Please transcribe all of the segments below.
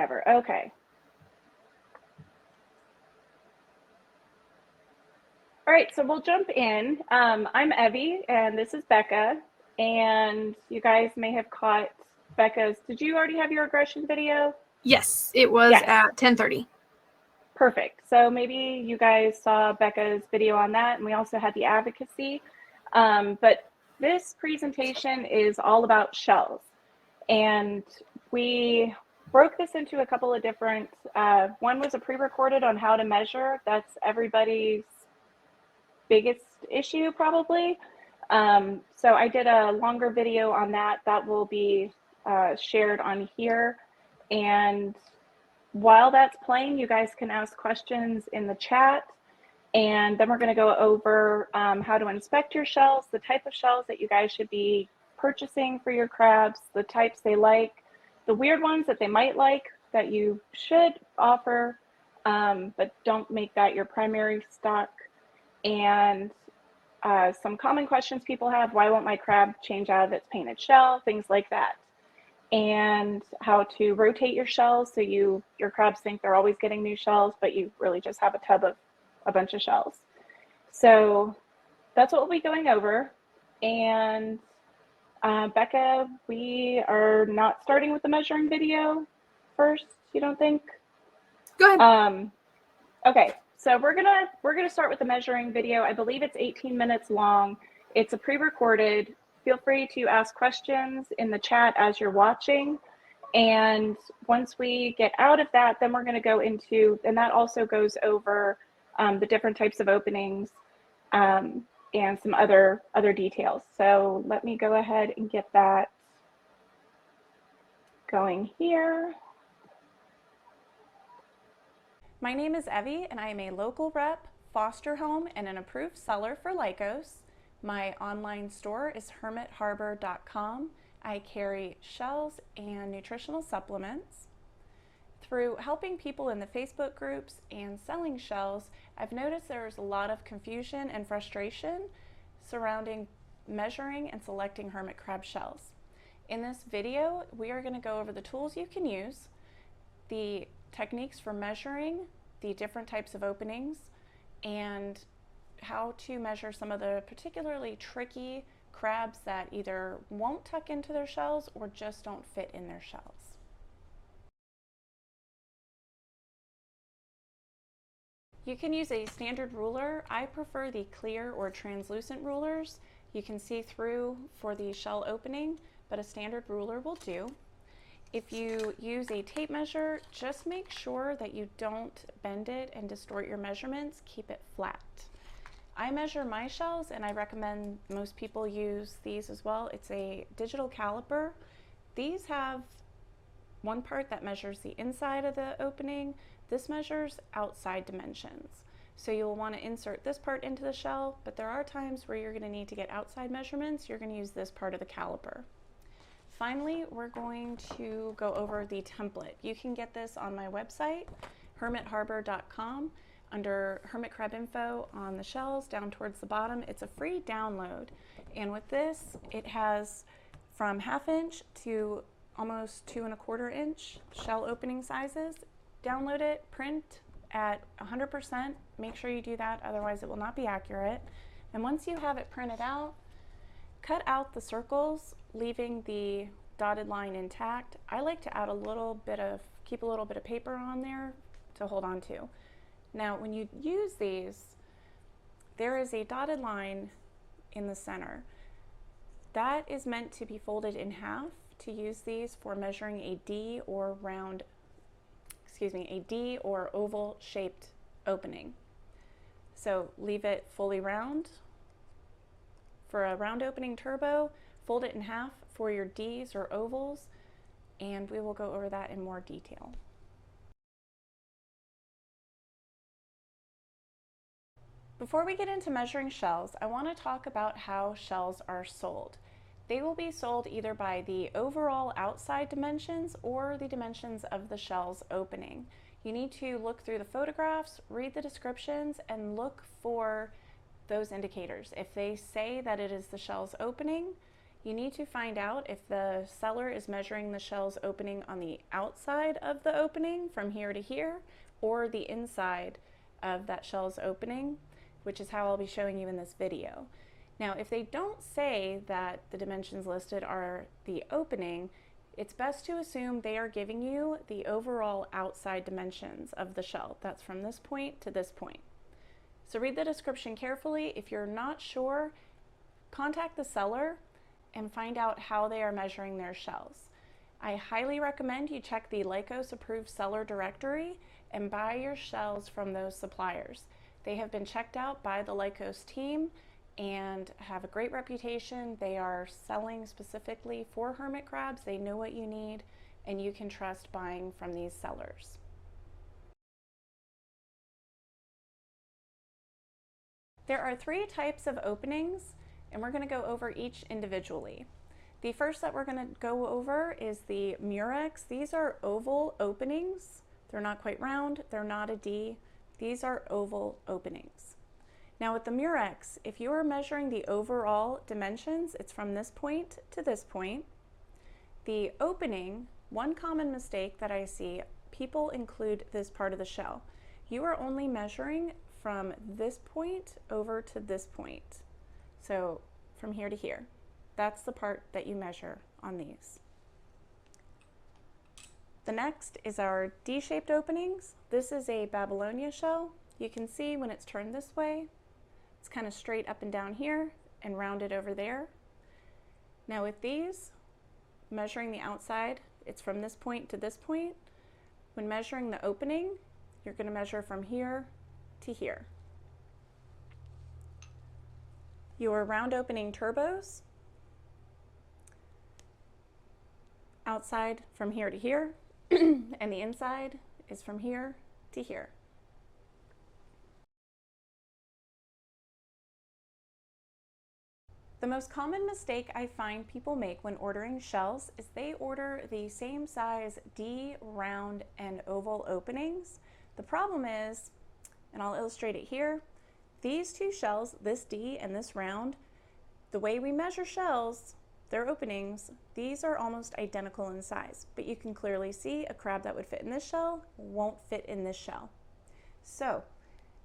whenever. Okay. All right, so we'll jump in. I'm Evie, and this is Becca. And you guys may have caught Becca's. Did you already have your aggression video? Yes, it was Yes. at 10:30. Perfect. So maybe you guys saw Becca's video on that, and we also had the advocacy. But this presentation is all about shells. And we broke this into a couple of different, one was a pre-recorded on how to measure. That's everybody's biggest issue probably. So I did a longer video on that. That will be shared on here. And while that's playing, you guys can ask questions in the chat. And then we're going to go over how to inspect your shells, the type of shells that you guys should be purchasing for your crabs, the types they like, the weird ones that they might like that you should offer, but don't make that your primary stock. And some common questions people have: why won't my crab change out of its painted shell? Things like that. And how to rotate your shells so your crabs think they're always getting new shells, but you really just have a tub of a bunch of shells. So that's what we'll be going over. And Becca, we are not starting with the measuring video first, you don't think? Go ahead. Okay, so we're gonna start with the measuring video. I believe it's 18 minutes long. It's a pre-recorded. Feel free to ask questions in the chat as you're watching. And once we get out of that, then we're going to go into, and that also goes over the different types of openings and some other details. So let me go ahead and get that going here. My name is Evie, and I am a local rep, foster home, and an approved seller for Lycos. My online store is hermitharbor.com. I carry shells and nutritional supplements. Through helping people in the Facebook groups and selling shells, I've noticed there's a lot of confusion and frustration surrounding measuring and selecting hermit crab shells. In this video, we are going to go over the tools you can use, the techniques for measuring, the different types of openings, and how to measure some of the particularly tricky crabs that either won't tuck into their shells or just don't fit in their shells. You can use a standard ruler. I prefer the clear or translucent rulers. You can see through for the shell opening, but a standard ruler will do. If you use a tape measure, just make sure that you don't bend it and distort your measurements. Keep it flat. I measure my shells, and I recommend most people use these as well. It's a digital caliper. These have one part that measures the inside of the opening. This measures outside dimensions. So you'll want to insert this part into the shell, but there are times where you're going to need to get outside measurements. You're going to use this part of the caliper. Finally, we're going to go over the template. You can get this on my website, hermitharbor.com. Under Hermit Crab Info on the shells down towards the bottom. It's a free download, and with this it has from 1/2 inch to almost 2 1/4 inch shell opening sizes. Download it, print at 100%. Make sure you do that, otherwise it will not be accurate. And once you have it printed out, cut out the circles, leaving the dotted line intact. I like to add keep a little bit of paper on there to hold on to. Now, when you use these, there is a dotted line in the center. That is meant to be folded in half to use these for measuring a D or oval shaped opening. So leave it fully round. For a round opening turbo, fold it in half for your Ds or ovals, and we will go over that in more detail. Before we get into measuring shells, I want to talk about how shells are sold. They will be sold either by the overall outside dimensions or the dimensions of the shell's opening. You need to look through the photographs, read the descriptions, and look for those indicators. If they say that it is the shell's opening, you need to find out if the seller is measuring the shell's opening on the outside of the opening from here to here, or the inside of that shell's opening, which is how I'll be showing you in this video. Now, if they don't say that the dimensions listed are the opening, it's best to assume they are giving you the overall outside dimensions of the shell. That's from this point to this point. So read the description carefully. If you're not sure, contact the seller and find out how they are measuring their shells. I highly recommend you check the Lycos approved seller directory and buy your shells from those suppliers. They have been checked out by the Lycos team and have a great reputation. They are selling specifically for hermit crabs. They know what you need, and you can trust buying from these sellers. There are 3 types of openings, and we're going to go over each individually. The first that we're going to go over is the Murex. These are oval openings. They're not quite round, they're not a D. These are oval openings. Now with the Murex, if you are measuring the overall dimensions, it's from this point to this point. The opening, one common mistake that I see, people include this part of the shell. You are only measuring from this point over to this point. So from here to here. That's the part that you measure on these. The next is our D-shaped openings. This is a Babylonia shell. You can see when it's turned this way, it's kind of straight up and down here and rounded over there. Now with these, measuring the outside, it's from this point to this point. When measuring the opening, you're going to measure from here to here. Your round opening turbos, outside from here to here, and the inside is from here to here. The most common mistake I find people make when ordering shells is they order the same size D, round, and oval openings. The problem is, and I'll illustrate it here, these 2 shells, this D and this round, the way we measure shells, their openings, these are almost identical in size, but you can clearly see a crab that would fit in this shell won't fit in this shell. So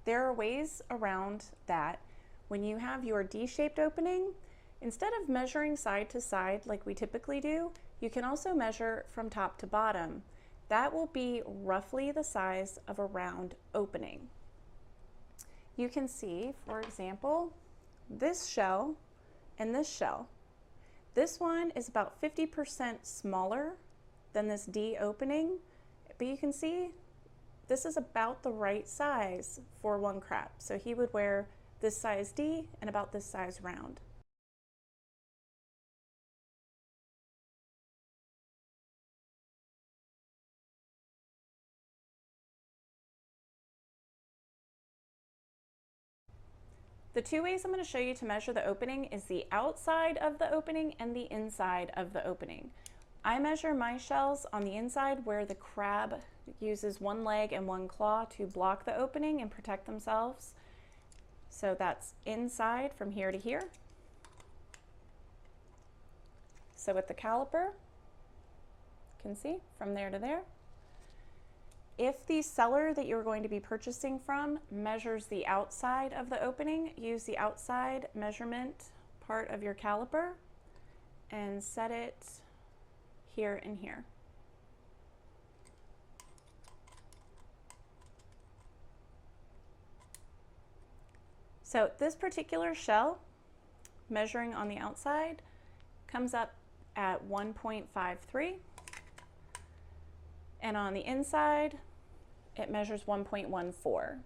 there are ways around that. When you have your D-shaped opening, instead of measuring side to side like we typically do, you can also measure from top to bottom. That will be roughly the size of a round opening. You can see, for example, this shell and this shell. This one is about 50% smaller than this D opening, but you can see this is about the right size for one crab. So he would wear this size D and about this size round. The 2 ways I'm going to show you to measure the opening is the outside of the opening and the inside of the opening. I measure my shells on the inside where the crab uses one leg and one claw to block the opening and protect themselves. So that's inside from here to here. So with the caliper, you can see from there to there. If the seller that you're going to be purchasing from measures the outside of the opening, use the outside measurement part of your caliper and set it here and here. So this particular shell, measuring on the outside, comes up at 1.53, and on the inside, it measures 1.14.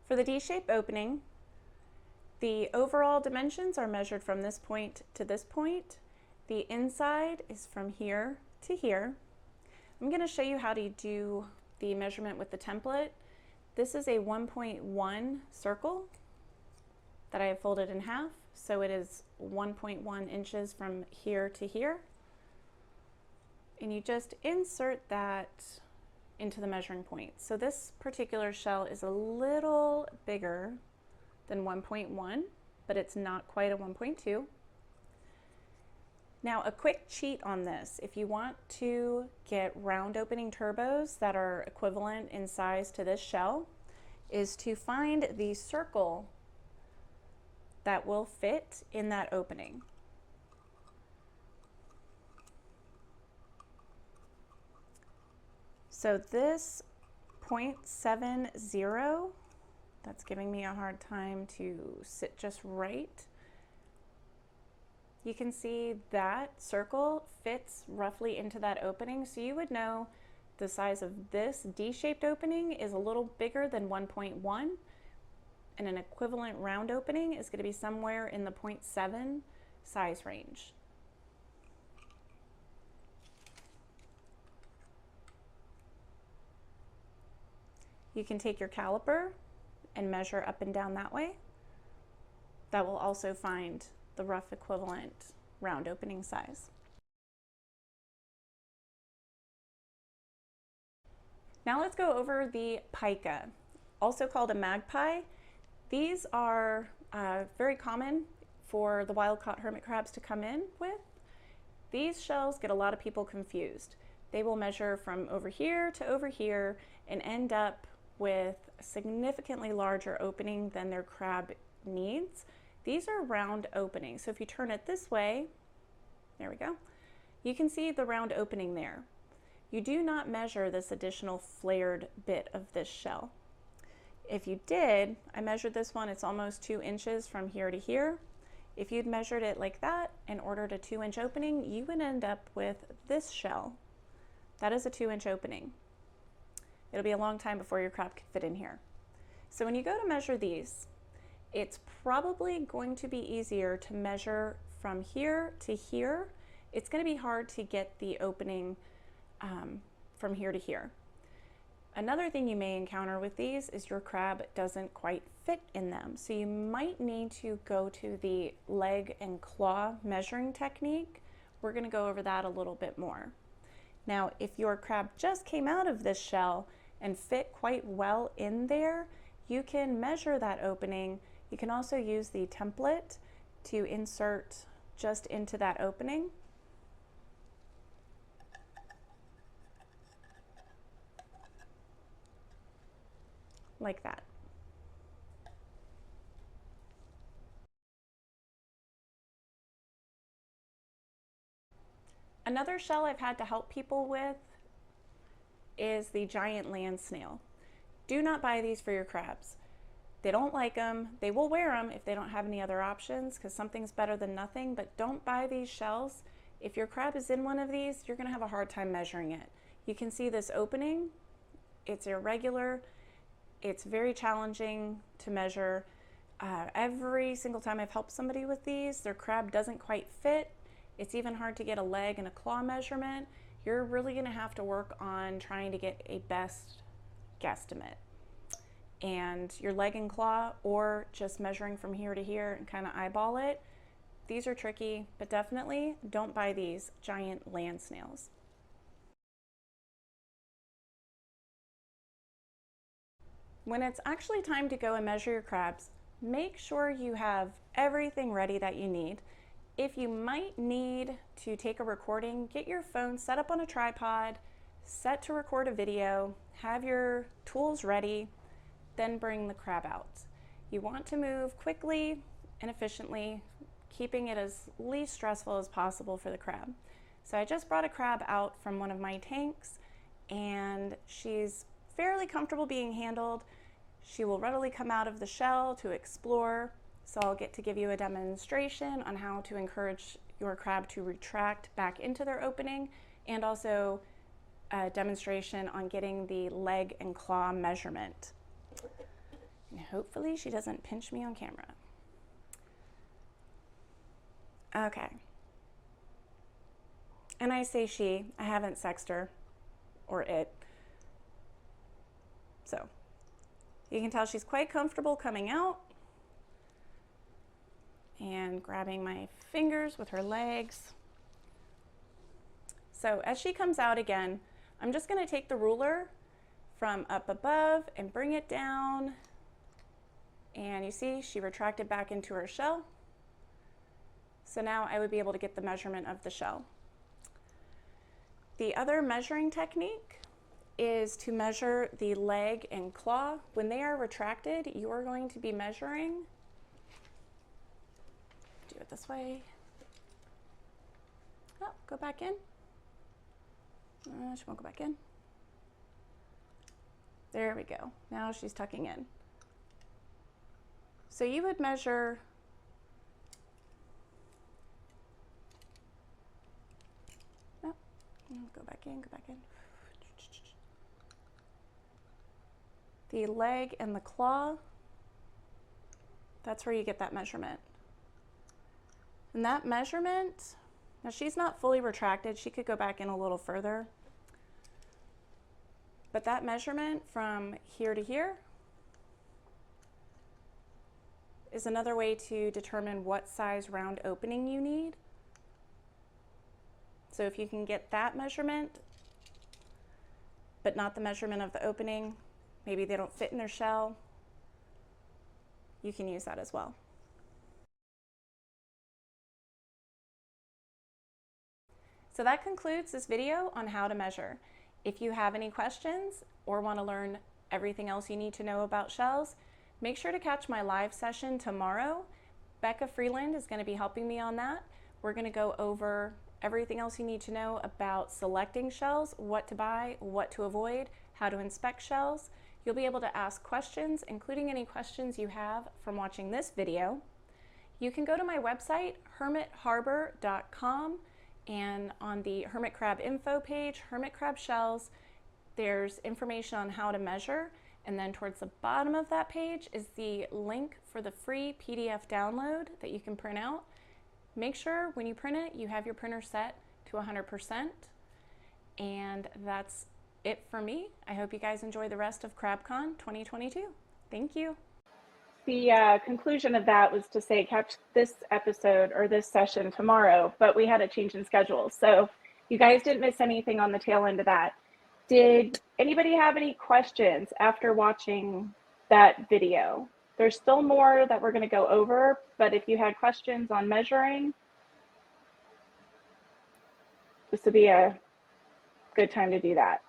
For the D-shaped opening, the overall dimensions are measured from this point to this point. The inside is from here to here. I'm going to show you how to do the measurement with the template. This is a 1.1 circle that I have folded in half, so it is 1.1 inches from here to here. And you just insert that into the measuring point. So this particular shell is a little bigger than 1.1, but it's not quite a 1.2. Now, a quick cheat on this, if you want to get round opening turbos that are equivalent in size to this shell, is to find the circle that will fit in that opening. So this 0.70, that's giving me a hard time to sit just right. You can see that circle fits roughly into that opening, so you would know the size of this D-shaped opening is a little bigger than 1.1, and an equivalent round opening is going to be somewhere in the 0.7 size range. You can take your caliper and measure up and down that way. That will also find the rough equivalent round opening size. Now let's go over the pica, also called a magpie. These are very common for the wild-caught hermit crabs to come in with. These shells get a lot of people confused. They will measure from over here to over here and end up with a significantly larger opening than their crab needs. These are round openings. So if you turn it this way, there we go, you can see the round opening there. You do not measure this additional flared bit of this shell. If you did, I measured this one, it's almost 2 inches from here to here. If you'd measured it like that and ordered a 2-inch opening, you would end up with this shell. That is a 2-inch opening. It'll be a long time before your crab can fit in here. So when you go to measure these, it's probably going to be easier to measure from here to here. It's going to be hard to get the opening from here to here. Another thing you may encounter with these is your crab doesn't quite fit in them. So you might need to go to the leg and claw measuring technique. We're going to go over that a little bit more. Now, if your crab just came out of this shell and fit quite well in there, you can measure that opening. You can also use the template to insert just into that opening. Like that. Another shell I've had to help people with is the giant land snail. Do not buy these for your crabs. They don't like them. They will wear them if they don't have any other options because something's better than nothing, but don't buy these shells. If your crab is in one of these, you're going to have a hard time measuring it. You can see this opening. It's irregular. It's very challenging to measure. Every single time I've helped somebody with these, their crab doesn't quite fit. It's even hard to get a leg and a claw measurement. You're really going to have to work on trying to get a best guesstimate. And your leg and claw, or just measuring from here to here and kind of eyeball it, these are tricky, but definitely don't buy these giant land snails. When it's actually time to go and measure your crabs, make sure you have everything ready that you need. If you might need to take a recording, get your phone set up on a tripod, set to record a video, have your tools ready, then bring the crab out. You want to move quickly and efficiently, keeping it as least stressful as possible for the crab. So I just brought a crab out from one of my tanks, and she's fairly comfortable being handled. She will readily come out of the shell to explore, so I'll get to give you a demonstration on how to encourage your crab to retract back into their opening, and also a demonstration on getting the leg and claw measurement. And hopefully she doesn't pinch me on camera. Okay. And I say she, I haven't sexed her, or it. So, you can tell she's quite comfortable coming out and grabbing my fingers with her legs. So as she comes out again, I'm just going to take the ruler from up above and bring it down. And you see she retracted back into her shell. So now I would be able to get the measurement of the shell. The other measuring technique is to measure the leg and claw. When they are retracted, you are going to be measuring, do it this way. Oh, go back in. She won't go back in. There we go. Now she's tucking in. So you would measure go back in, go back in. The leg and the claw, that's where you get that measurement. And that measurement, now she's not fully retracted, she could go back in a little further. But that measurement from here to here is another way to determine what size round opening you need. So if you can get that measurement, but not the measurement of the opening, maybe they don't fit in their shell, you can use that as well. So that concludes this video on how to measure. If you have any questions or want to learn everything else you need to know about shells, make sure to catch my live session tomorrow. Becca Freeland is going to be helping me on that. We're going to go over everything else you need to know about selecting shells, what to buy, what to avoid, how to inspect shells. You'll be able to ask questions, including any questions you have from watching this video. You can go to my website, hermitharbor.com, and on the hermit crab info page, hermit crab shells, there's information on how to measure, and then towards the bottom of that page is the link for the free PDF download that you can print out. Make sure when you print it, you have your printer set to 100%. And that's it for me. I hope you guys enjoy the rest of CrabCon 2022. Thank you. The conclusion of that was to say catch this episode or this session tomorrow, but we had a change in schedule. So you guys didn't miss anything on the tail end of that. Did anybody have any questions after watching that video? There's still more that we're going to go over, but if you had questions on measuring, this would be a good time to do that.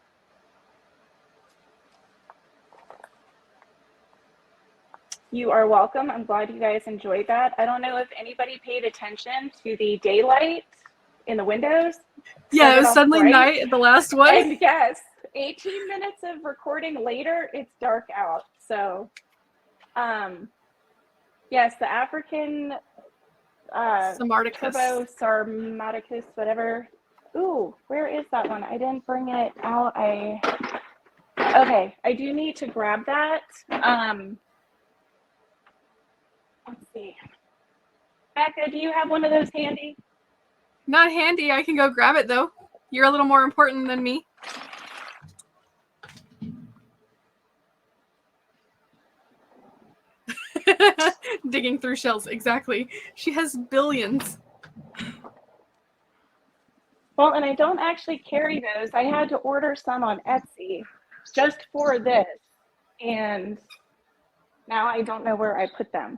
You are welcome. I'm glad you guys enjoyed that. I don't know if anybody paid attention to the daylight in the windows. Yeah, it was suddenly bright. night at the last one. And yes, 18 minutes of recording later, it's dark out. So, yes, the African Sarmaticus. Sarmaticus, whatever. Ooh, where is that one? I didn't bring it out. Okay, I do need to grab that. Let's see. Becca, do you have one of those handy? Not handy. I can go grab it though. You're a little more important than me. Digging through shells, exactly. She has billions. Well, and I don't actually carry those. I had to order some on Etsy just for this. And now I don't know where I put them.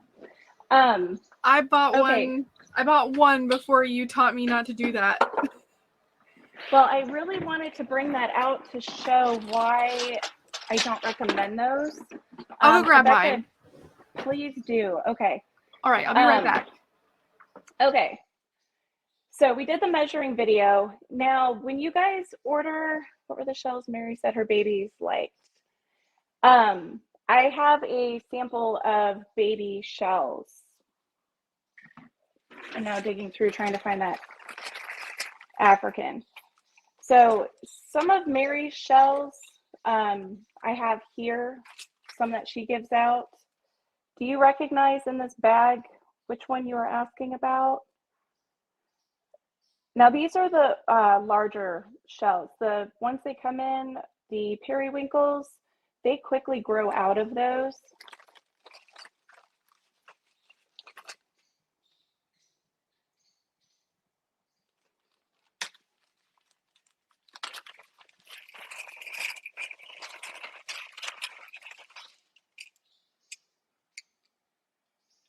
I bought okay. one. I bought one before you taught me not to do that. Well, I really wanted to bring that out to show why I don't recommend those. I'll go grab Becca, mine. Please do. Okay. All right, I'll be right back. Okay. So we did the measuring video. Now, when you guys order, what were the shells Mary said her babies liked? I have a sample of baby shells. I'm now digging through trying to find that African. So some of Mary's shells I have here, some that she gives out. Do you recognize in this bag which one you are asking about? Now these are the larger shells. The ones they come in, the periwinkles, they quickly grow out of those.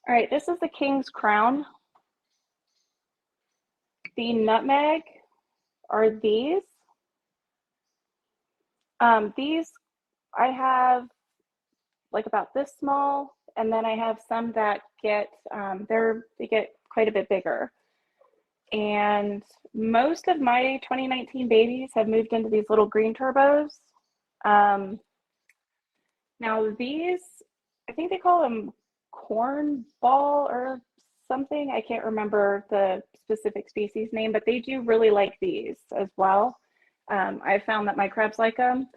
All right, this is the King's Crown. The nutmeg are these. These I have like about this small, and then I have some that get they get quite a bit bigger. And most of my 2019 babies have moved into these little green turbos. Now these, I think they call them corn ball or something. I can't remember the specific species name, but they do really like these as well. I've found that my crabs like them.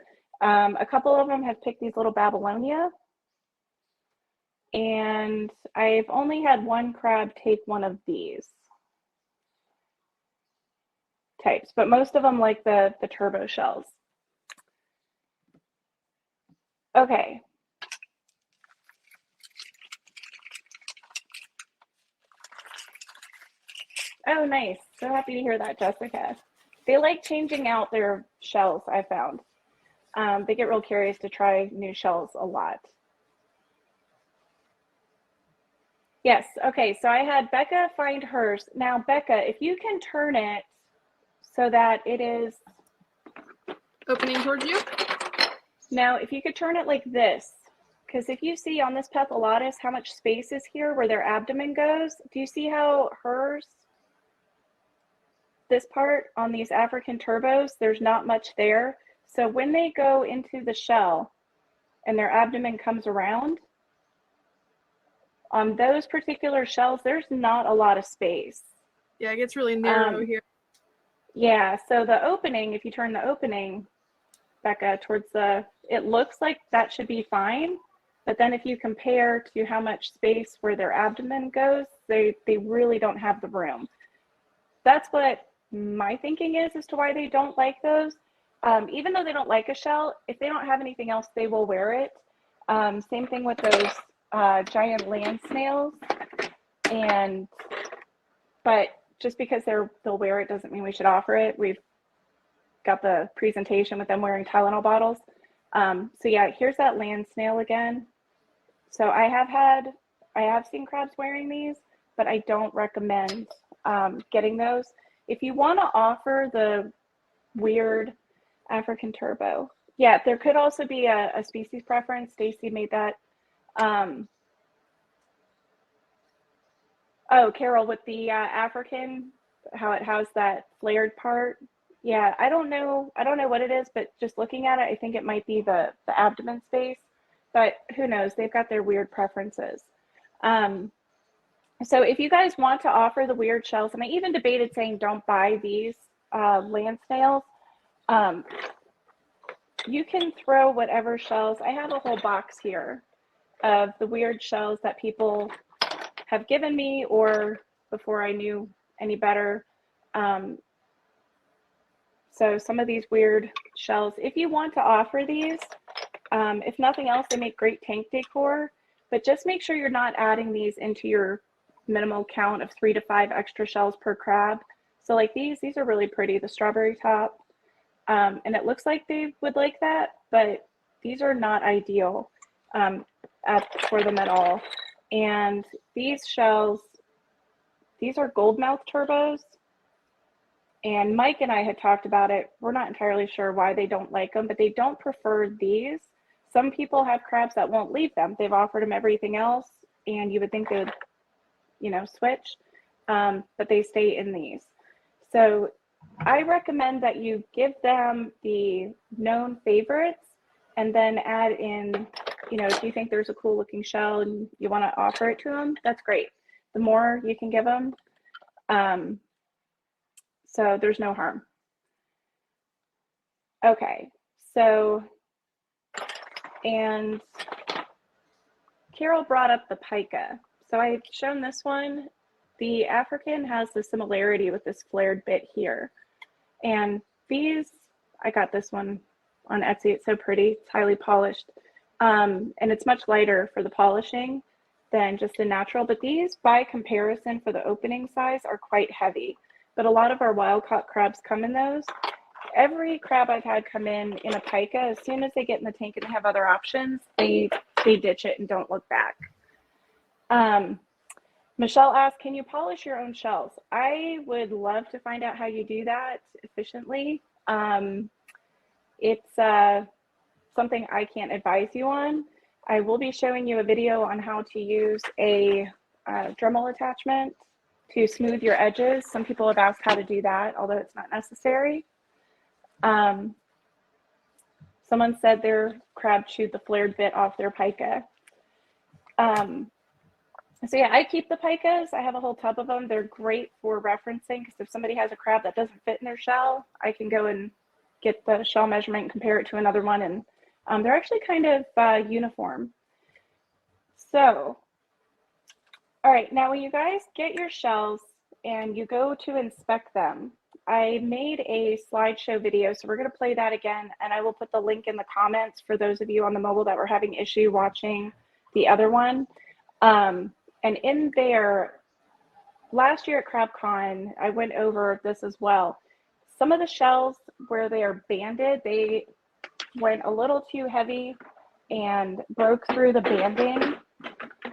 A couple of them have picked these little Babylonia, and I've only had one crab take one of these types, but most of them like the turbo shells. Okay. Oh, nice. So happy to hear that, Jessica. They like changing out their shells, I found. They get real curious to try new shells a lot. Yes, okay, so I had Becca find hers. Now, Becca, if you can turn it so that it is Opening towards you? now, if you could turn it like this, because if you see on this Pepilatus how much space is here where their abdomen goes, do you see how hers, this part on these African turbos, there's not much there. So when they go into the shell and their abdomen comes around, on those particular shells, there's not a lot of space. Yeah, it gets really narrow here. Yeah, so the opening, if you turn the opening, Becca, towards it looks like that should be fine. But then if you compare to how much space where their abdomen goes, they really don't have the room. That's what my thinking is as to why they don't like those. Even though they don't like a shell, if they don't have anything else, they will wear it. Same thing with those giant land snails. But just because they'll wear it doesn't mean we should offer it. We've got the presentation with them wearing Tylenol bottles. So yeah, here's that land snail again. So I have seen crabs wearing these, but I don't recommend getting those. If you want to offer the weird African turbo, yeah, there could also be a species preference. Stacy made that. Oh, Carol, with the African, how it has that flared part. Yeah, I don't know what it is, but just looking at it, I think it might be the abdomen space, but who knows? They've got their weird preferences. So if you guys want to offer the weird shells, and I even debated saying don't buy these land snails, you can throw whatever shells. I have a whole box here of the weird shells that people have given me or before I knew any better. So some of these weird shells, if you want to offer these, if nothing else, they make great tank decor, but just make sure you're not adding these into your minimal count of 3 to 5 extra shells per crab. So like these are really pretty, the strawberry top. And it looks like they would like that, but these are not ideal for them at all. And these shells, these are gold mouth turbos. And Mike and I had talked about it. We're not entirely sure why they don't like them, but they don't prefer these. Some people have crabs that won't leave them. They've offered them everything else, and you would think they would, switch, but they stay in these. So I recommend that you give them the known favorites and then add in, if you think there's a cool looking shell and you want to offer it to them, that's great. The more you can give them, so there's no harm. Okay, so, and Carol brought up the pica. So I've shown this one. The African has the similarity with this flared bit here. And these, I got this one on Etsy. It's so pretty. It's highly polished. And it's much lighter for the polishing than just a natural. But these, by comparison for the opening size, are quite heavy. But a lot of our wild caught crabs come in those. Every crab I've had come in a pica, as soon as they get in the tank and they have other options, they ditch it and don't look back. Michelle asked, can you polish your own shells? I would love to find out how you do that efficiently. It's something I can't advise you on. I will be showing you a video on how to use a Dremel attachment to smooth your edges. Some people have asked how to do that, although it's not necessary. Someone said their crab chewed the flared bit off their pica. So yeah, I keep the picas. I have a whole tub of them. They're great for referencing because if somebody has a crab that doesn't fit in their shell, I can go and get the shell measurement and compare it to another one. And they're actually kind of uniform. So, all right, now when you guys get your shells and you go to inspect them, I made a slideshow video, so we're going to play that again, and I will put the link in the comments for those of you on the mobile that were having issue watching the other one. And in there, last year at CrabCon, I went over this as well. Some of the shells where they are banded, they went a little too heavy and broke through the banding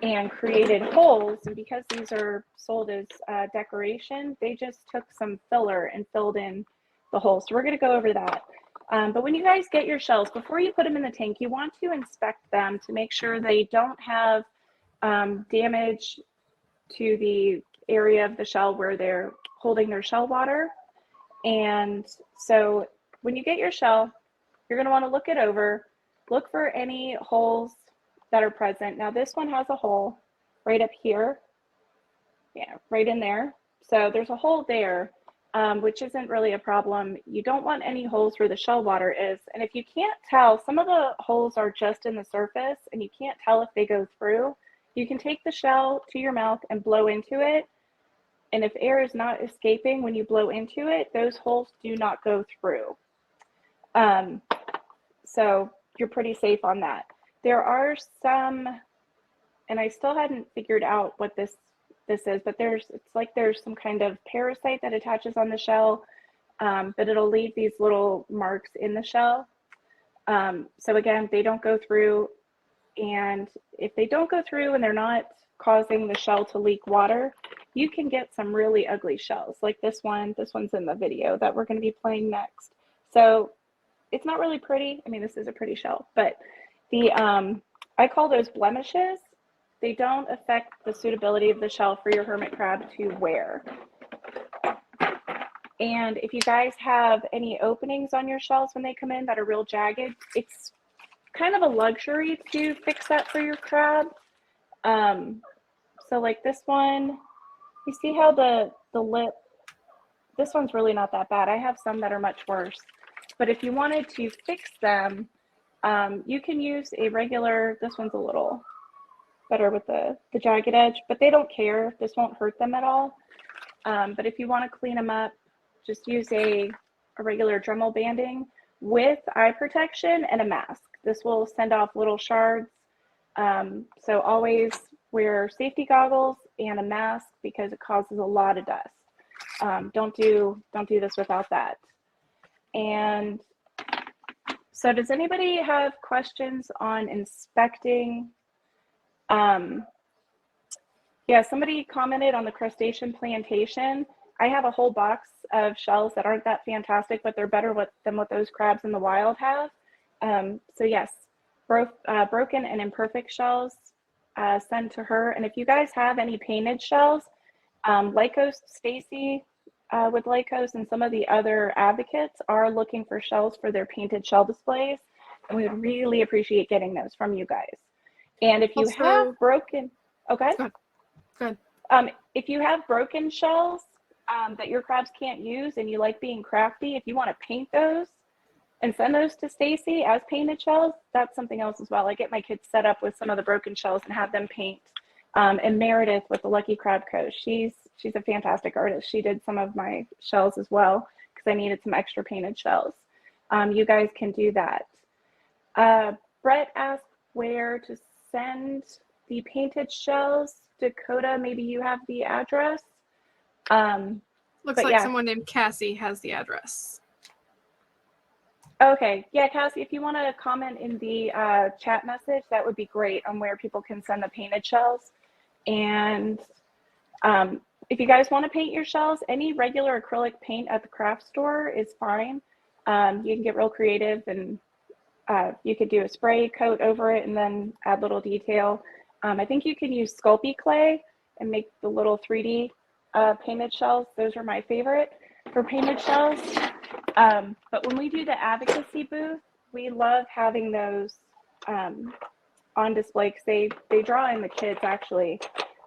and created holes. And because these are sold as decoration, they just took some filler and filled in the holes. So we're going to go over that. But when you guys get your shells, before you put them in the tank, you want to inspect them to make sure they don't have damage to the area of the shell where they're holding their shell water. And so when you get your shell, you're going to want to look it over, look for any holes that are present. Now this one has a hole right up here. Yeah, right in there. So there's a hole there, which isn't really a problem. You don't want any holes where the shell water is. And if you can't tell, some of the holes are just in the surface and you can't tell if they go through, you can take the shell to your mouth and blow into it. And if air is not escaping when you blow into it, those holes do not go through. So you're pretty safe on that. There are some, and I still hadn't figured out what this is, but it's like there's some kind of parasite that attaches on the shell, but it'll leave these little marks in the shell. So again, they don't go through, and if they don't go through and they're not causing the shell to leak water, you can get some really ugly shells like this one. This one's in the video that we're going to be playing next. So it's not really pretty. I mean, this is a pretty shell, but the I call those blemishes. They don't affect the suitability of the shell for your hermit crab to wear. And if you guys have any openings on your shells when they come in that are real jagged, it's kind of a luxury to fix that for your crab. So like this one, you see how the lip, this one's really not that bad. I have some that are much worse. But if you wanted to fix them, you can use a regular, this one's a little better with the jagged edge, but they don't care. This won't hurt them at all. But if you want to clean them up, just use a regular Dremel banding with eye protection and a mask. This will send off little shards. So always wear safety goggles and a mask because it causes a lot of dust. Don't do this without that. And so does anybody have questions on inspecting? Yeah, somebody commented on the crustacean plantation. I have a whole box of shells that aren't that fantastic, but they're better than what those crabs in the wild have. So yes, broken and imperfect shells, send to her. And if you guys have any painted shells, Lycos, Stacy with Lycos and some of the other advocates are looking for shells for their painted shell displays. And we would really appreciate getting those from you guys. And if you Also, have broken, okay. Go ahead. If you have broken shells that your crabs can't use and you like being crafty, if you want to paint those and send those to Stacy as painted shells, that's something else as well. I get my kids set up with some of the broken shells and have them paint. And Meredith with the Lucky Crab Co. She's a fantastic artist. She did some of my shells as well because I needed some extra painted shells. You guys can do that. Brett asked where to send the painted shells. Dakota, maybe you have the address. Looks like someone named Cassie has the address. Okay, yeah, Cassie, if you want to comment in the chat message, that would be great on where people can send the painted shells. And If you guys want to paint your shells, any regular acrylic paint at the craft store is fine. You can get real creative, and you could do a spray coat over it and then add little detail. I think you can use Sculpey clay and make the little 3D painted shells. Those are my favorite for painted shells. But when we do the advocacy booth, we love having those on display because they draw in the kids, actually.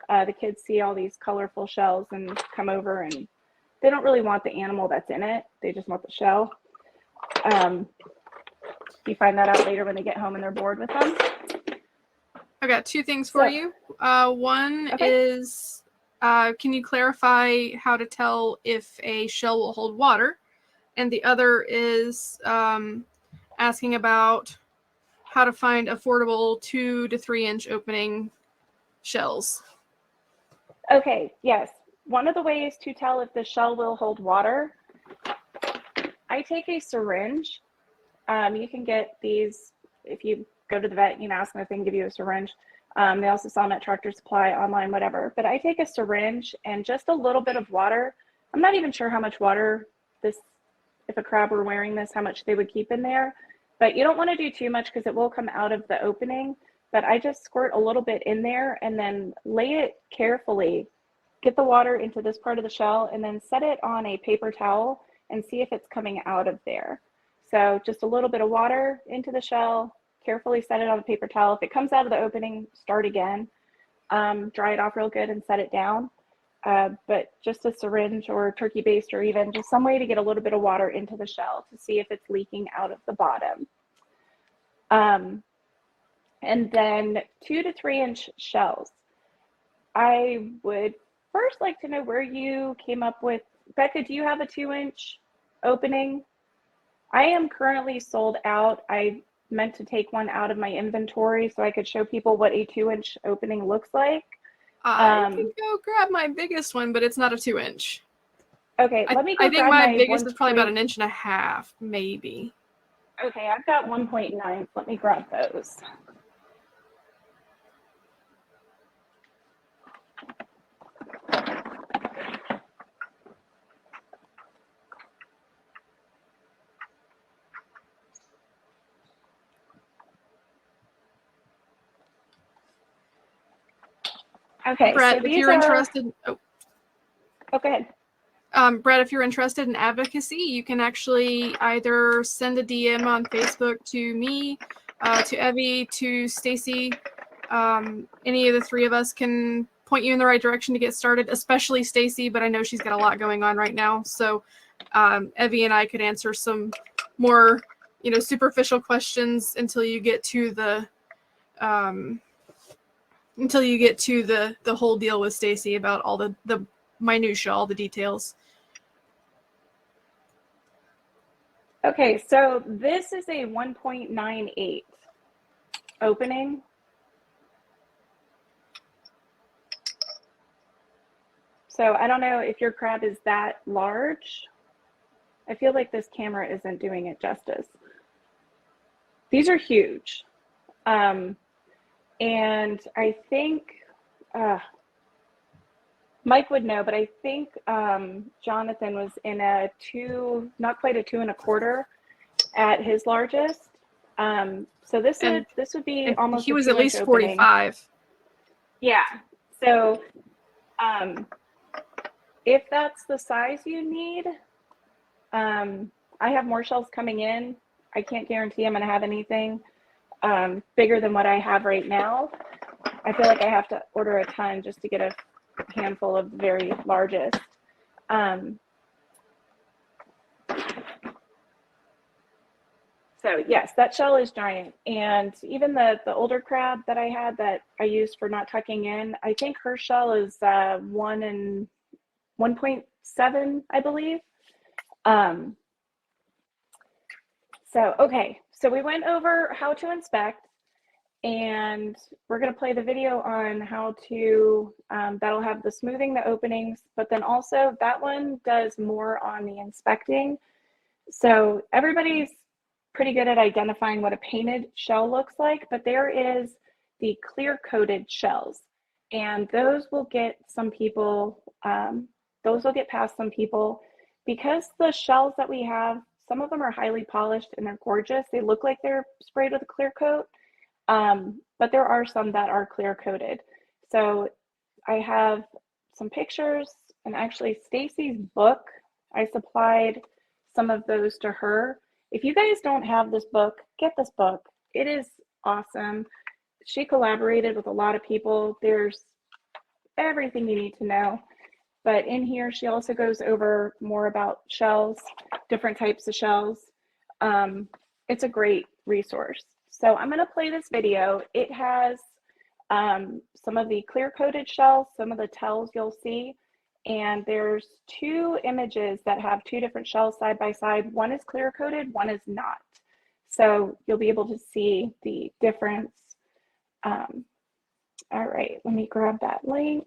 The kids see all these colorful shells and come over, and they don't really want the animal that's in it. They just want the shell. You find that out later when they get home and they're bored with them. I got two things for you. One is, can you clarify how to tell if a shell will hold water? And the other is asking about how to find affordable 2 to 3 inch opening shells. Okay, yes. One of the ways to tell if the shell will hold water, I take a syringe. You can get these if you go to the vet, ask them if they can give you a syringe. They also sell them at Tractor Supply, online, whatever. But I take a syringe and just a little bit of water. I'm not even sure how much water if a crab were wearing this, how much they would keep in there. But you don't want to do too much because it will come out of the opening. But I just squirt a little bit in there and then lay it carefully. Get the water into this part of the shell and then set it on a paper towel and see if it's coming out of there. So just a little bit of water into the shell, carefully set it on a paper towel. If it comes out of the opening, start again. Dry it off real good and set it down. But just a syringe or turkey baster, or even just some way to get a little bit of water into the shell to see if it's leaking out of the bottom. And then 2 to 3 inch shells. I would first like to know where you came up with, Becca, do you have a 2 inch opening? I am currently sold out. I meant to take one out of my inventory so I could show people what a 2 inch opening looks like. I can go grab my biggest one, but it's not a 2 inch. Okay, let me go I think grab my biggest is probably about 1.5 inches, maybe. Okay, I've got 1.9. Let me grab those. Okay, Brett, so if you're interested, go ahead. Brett, if you're interested in advocacy, you can actually either send a DM on Facebook to me, to Evie, to Stacy. Any of the three of us can point you in the right direction to get started, especially Stacy, but I know she's got a lot going on right now. So Evie and I could answer some more, superficial questions until you get to the whole deal with Stacy about all the minutia, all the details. Okay, so this is a 1.98 opening. So I don't know if your crab is that large. I feel like this camera isn't doing it justice. These are huge. And I think Mike would know, but I think Jonathan was in not quite a 2 1/4 at his largest. So this would be almost. He was at least 45. Yeah. So if that's the size you need, I have more shells coming in. I can't guarantee I'm going to have anything bigger than what I have right now. I feel like I have to order a ton just to get a handful of the very largest. So yes, that shell is giant. And even the older crab that I had that I used for not tucking in, I think her shell is 1.7, I believe. So we went over how to inspect, and we're going to play the video on how to, that'll have the smoothing the openings, but then also that one does more on the inspecting. So everybody's pretty good at identifying what a painted shell looks like, but there is the clear coated shells. And those will get some people, those will get past some people because the shells that we have, some of them are highly polished and they're gorgeous. They look like they're sprayed with a clear coat, but there are some that are clear coated. So I have some pictures, and actually Stacy's book, I supplied some of those to her. If you guys don't have this book, get this book. It is awesome. She collaborated with a lot of people. There's everything you need to know. But in here, she also goes over more about shells, different types of shells. It's a great resource. So I'm going to play this video. It has some of the clear coated shells, some of the tells you'll see. And there's two images that have two different shells side by side. One is clear coated, one is not. So you'll be able to see the difference. All right, let me grab that link.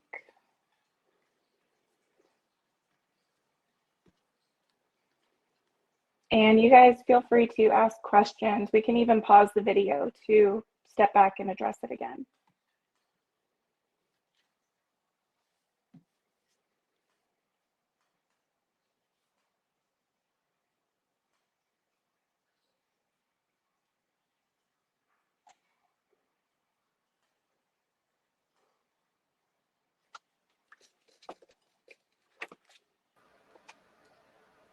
And you guys feel free to ask questions. We can even pause the video to step back and address it again.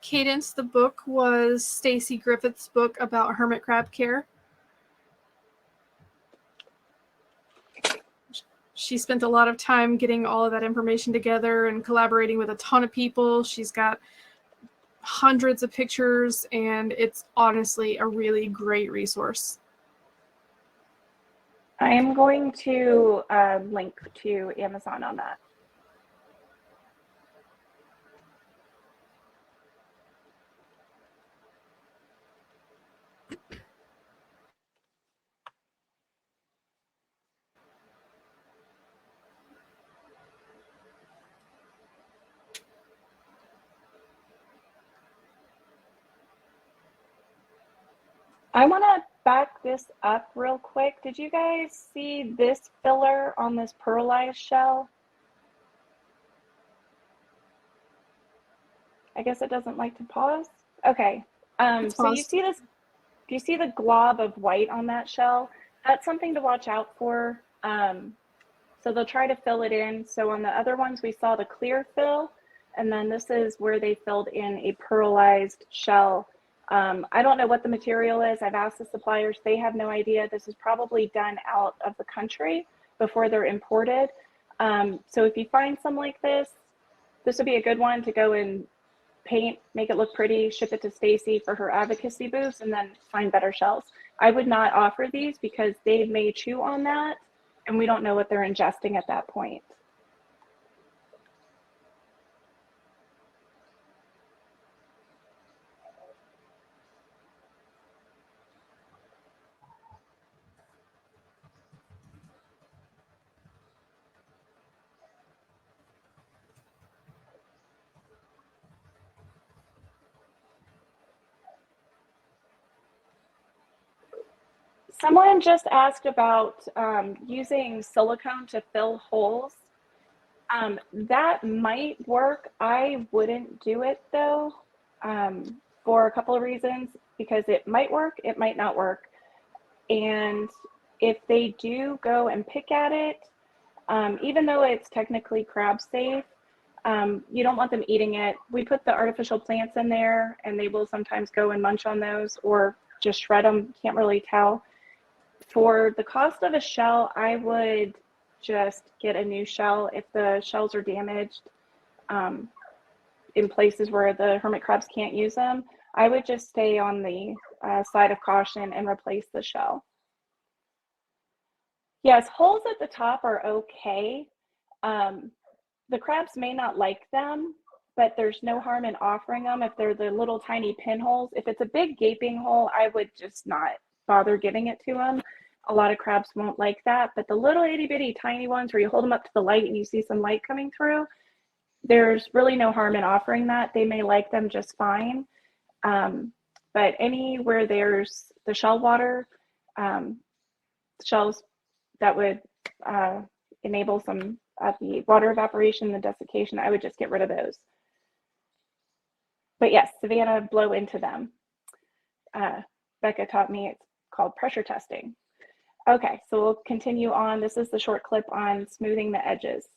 Cadence, the book, was Stacy Griffith's book about hermit crab care. She spent a lot of time getting all of that information together and collaborating with a ton of people. She's got hundreds of pictures, and it's honestly a really great resource. I am going to link to Amazon on that. I want to back this up real quick. Did you guys see this filler on this pearlized shell? I guess it doesn't like to pause. Okay. So you see this, do you see the glob of white on that shell? That's something to watch out for. So they'll try to fill it in. So on the other ones, we saw the clear fill, and then this is where they filled in a pearlized shell. I don't know what the material is. I've asked the suppliers, they have no idea. This is probably done out of the country before they're imported. So if you find some like this would be a good one to go and paint, make it look pretty, ship it to Stacy for her advocacy booths, and then find better shells. I would not offer these because they may chew on that, and we don't know what they're ingesting at that point. Someone just asked about using silicone to fill holes. That might work. I wouldn't do it though, for a couple of reasons, because it might work, it might not work. And if they do go and pick at it, even though it's technically crab safe, you don't want them eating it. We put the artificial plants in there, and they will sometimes go and munch on those or just shred them, can't really tell. For the cost of a shell, I would just get a new shell if the shells are damaged in places where the hermit crabs can't use them. I would just stay on the side of caution and replace the shell. Yes, holes at the top are okay. The crabs may not like them, but there's no harm in offering them if they're the little tiny pinholes. If it's a big gaping hole, I would just not bother giving it to them. A lot of crabs won't like that, but the little itty bitty tiny ones where you hold them up to the light and you see some light coming through, there's really no harm in offering that. They may like them just fine. But anywhere there's the shell water, shells that would enable some of the water evaporation, the desiccation, I would just get rid of those. But yes, Savannah, blow into them. Becca taught me it's called pressure testing. Okay, so we'll continue on. This is the short clip on smoothing the edges.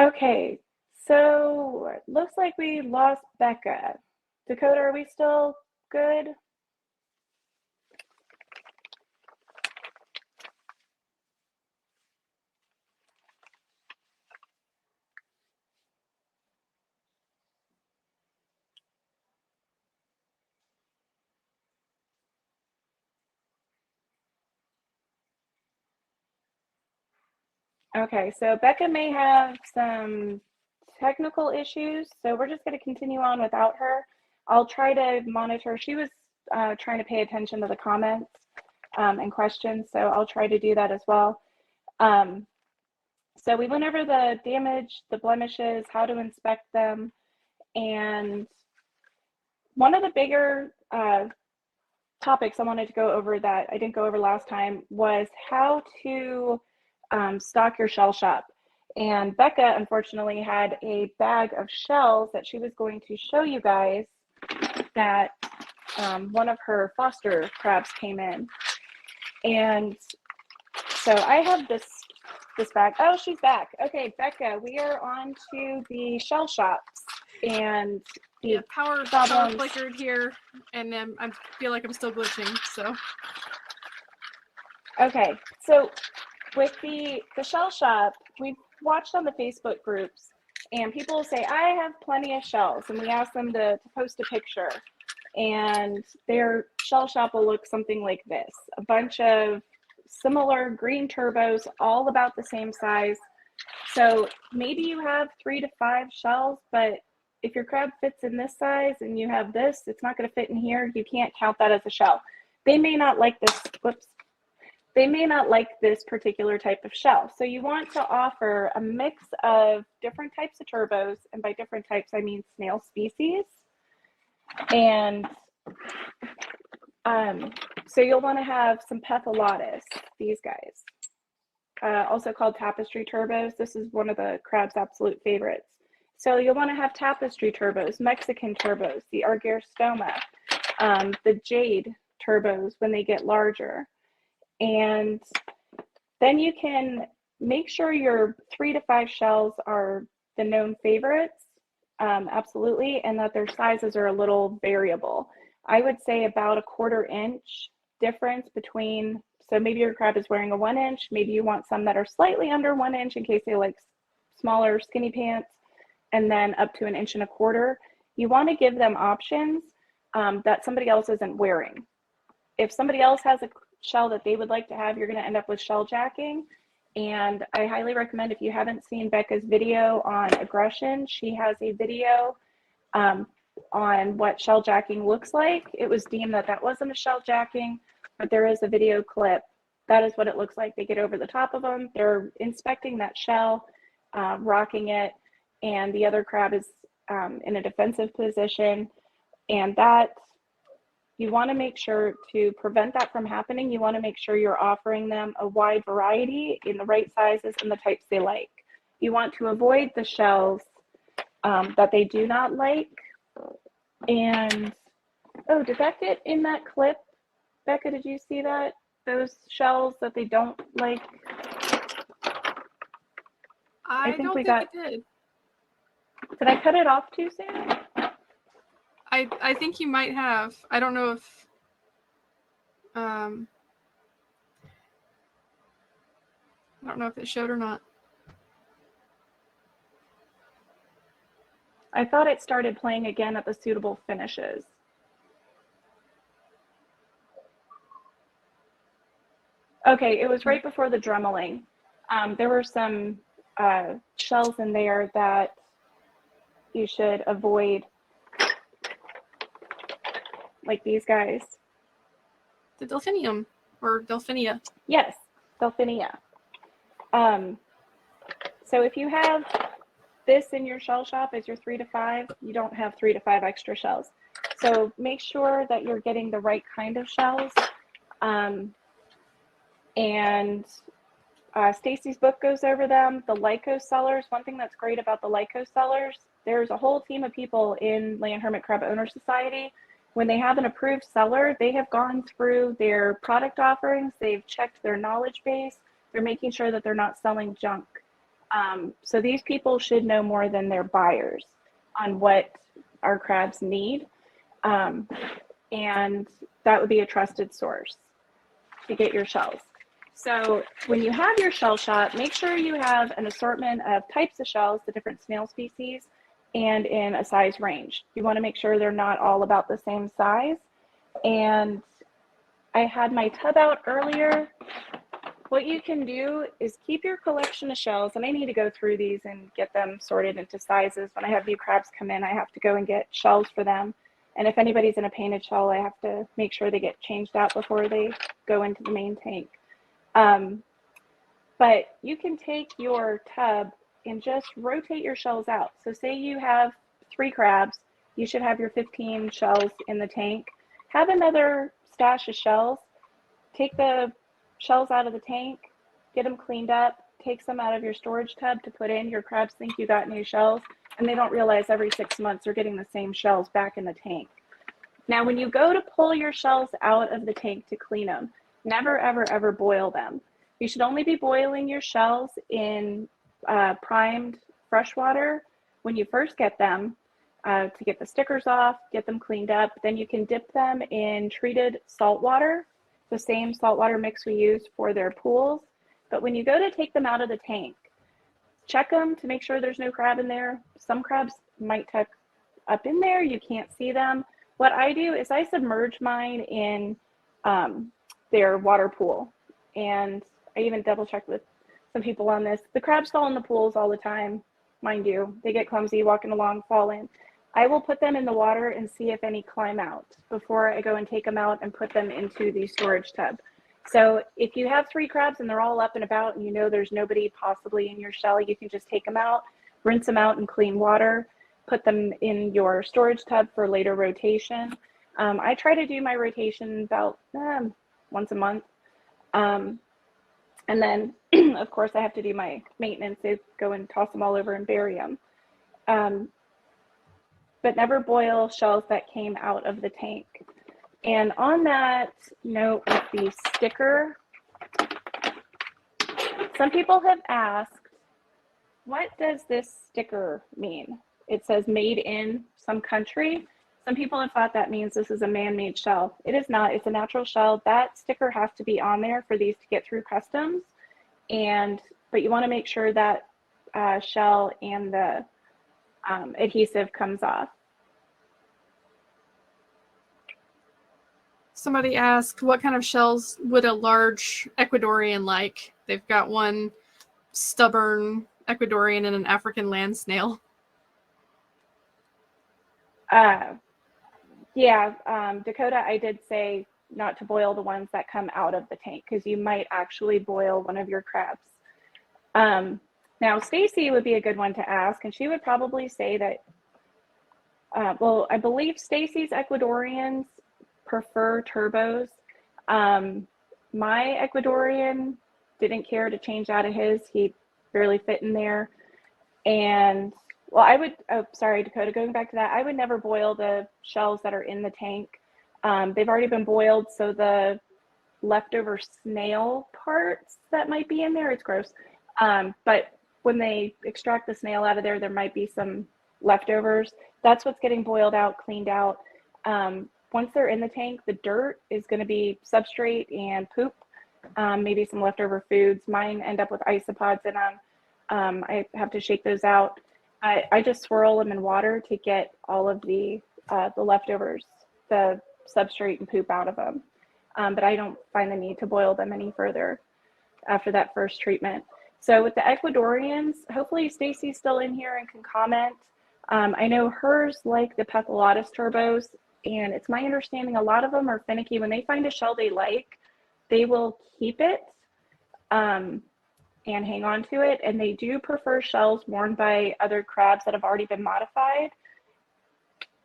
Okay, so it looks like we lost Becca. Dakota, are we still good? Okay, so Becca may have some technical issues, so we're just going to continue on without her. I'll try to monitor. She was trying to pay attention to the comments and questions, so I'll try to do that as well. So we went over the damage, the blemishes, how to inspect them, and one of the bigger topics I wanted to go over that I didn't go over last time was how to stock your shell shop. And Becca, unfortunately, had a bag of shells that she was going to show you guys that one of her foster crabs came in. And so I have this bag. Oh, she's back. Okay, Becca, we are on to the shell shops. And the power flickered here, and I feel like I'm still glitching, so. Okay, so with the shell shop, we've watched on the Facebook groups, and people will say, I have plenty of shells, and we ask them to post a picture, and their shell shop will look something like this. A bunch of similar green turbos, all about the same size. So maybe you have 3 to 5 shells, but if your crab fits in this size and you have this, it's not going to fit in here. You can't count that as a shell. They may not like this, whoops. They may not like this particular type of shell. So you want to offer a mix of different types of turbos, and by different types, I mean snail species. And so you'll want to have some Pethalotus, these guys, also called tapestry turbos. This is one of the crab's absolute favorites. So you'll want to have tapestry turbos, Mexican turbos, the Argyrostoma, the jade turbos when they get larger. And then you can make sure your 3 to 5 shells are the known favorites, absolutely, and that their sizes are a little variable. I would say about a 1/4 inch difference between, so maybe your crab is wearing a 1 inch, maybe you want some that are slightly under 1 inch in case they like smaller skinny pants, and then up to 1 1/4 inches. You want to give them options that somebody else isn't wearing. If somebody else has a shell that they would like to have, you're going to end up with shell jacking. And I highly recommend, if you haven't seen Becca's video on aggression, she has a video on what shell jacking looks like. It was deemed that that wasn't a shell jacking, but there is a video clip. That is what it looks like. They get over the top of them. They're inspecting that shell, rocking it, and the other crab is in a defensive position. And that, you want to make sure to prevent that from happening. You want to make sure you're offering them a wide variety in the right sizes and the types they like. You want to avoid the shells that they do not like. And, oh, did that get in that clip? Becca, did you see that? Those shells that they don't like? I think we got. Did I cut it off too soon? I think you might have. I don't know if I don't know if it showed or not. I thought it started playing again at the suitable finishes. Okay, it was right before the dremeling. There were some shells in there that you should avoid, like these guys. The delphinium or delphinia. Yes, delphinia. So if you have this in your shell shop as your 3 to 5, you don't have 3 to 5 extra shells. So make sure that you're getting the right kind of shells. And Stacy's book goes over them. The Lyco sellers, one thing that's great about the Lyco sellers, there's a whole team of people in Land Hermit Crab Owner Society. When they have an approved seller, they have gone through their product offerings, they've checked their knowledge base, they're making sure that they're not selling junk. So these people should know more than their buyers on what our crabs need. And that would be a trusted source to get your shells. So when you have your shell shop, make sure you have an assortment of types of shells, the different snail species, and in a size range. You want to make sure they're not all about the same size. And I had my tub out earlier. What you can do is keep your collection of shells, and I need to go through these and get them sorted into sizes. When I have new crabs come in, I have to go and get shells for them. And if anybody's in a painted shell, I have to make sure they get changed out before they go into the main tank. But you can take your tub and just rotate your shells out. So say you have 3 crabs, you should have your 15 shells in the tank. Have another stash of shells. Take the shells out of the tank, get them cleaned up, take some out of your storage tub to put in. Your crabs think you got new shells, and they don't realize every 6 months they're getting the same shells back in the tank. Now, when you go to pull your shells out of the tank to clean them, never, ever, ever boil them. You should only be boiling your shells in primed fresh water when you first get them to get the stickers off, get them cleaned up. Then you can dip them in treated salt water, the same saltwater mix we use for their pools. But when you go to take them out of the tank, check them to make sure there's no crab in there. Some crabs might tuck up in there, you can't see them. What I do is I submerge mine in their water pool. And I even double checked with some people on this. The crabs fall in the pools all the time, mind you. They get clumsy walking along, fall in. I will put them in the water and see if any climb out before I go and take them out and put them into the storage tub. So if you have 3 crabs and they're all up and about and you know there's nobody possibly in your shell, you can just take them out, rinse them out in clean water, put them in your storage tub for later rotation. I try to do my rotation about once a month. And then, of course, I have to do my maintenance. They go and toss them all over and bury them. But never boil shells that came out of the tank. And on that note with the sticker, some people have asked, what does this sticker mean? It says made in some country. Some people have thought that means this is a man-made shell. It is not. It's a natural shell. That sticker has to be on there for these to get through customs. But you want to make sure that shell and the adhesive comes off. Somebody asked, what kind of shells would a large Ecuadorian like? They've got one stubborn Ecuadorian and an African land snail. Dakota, I did say not to boil the ones that come out of the tank because you might actually boil one of your crabs. Now, Stacy would be a good one to ask, and she would probably say that, I believe Stacy's Ecuadorians prefer turbos. My Ecuadorian didn't care to change out of his. He barely fit in there. And well, Dakota, going back to that, I would never boil the shells that are in the tank. They've already been boiled, so the leftover snail parts that might be in there, it's gross. But when they extract the snail out of there, there might be some leftovers. That's what's getting boiled out, cleaned out. Once they're in the tank, the dirt is going to be substrate and poop, maybe some leftover foods. Mine end up with isopods in them. I have to shake those out. I just swirl them in water to get all of the leftovers, the substrate and poop out of them. But I don't find the need to boil them any further after that first treatment. So with the Ecuadorians, hopefully Stacy's still in here and can comment. I know hers like the Peculatus turbos, and it's my understanding a lot of them are finicky. When they find a shell they like, they will keep it and hang on to it. And they do prefer shells worn by other crabs that have already been modified.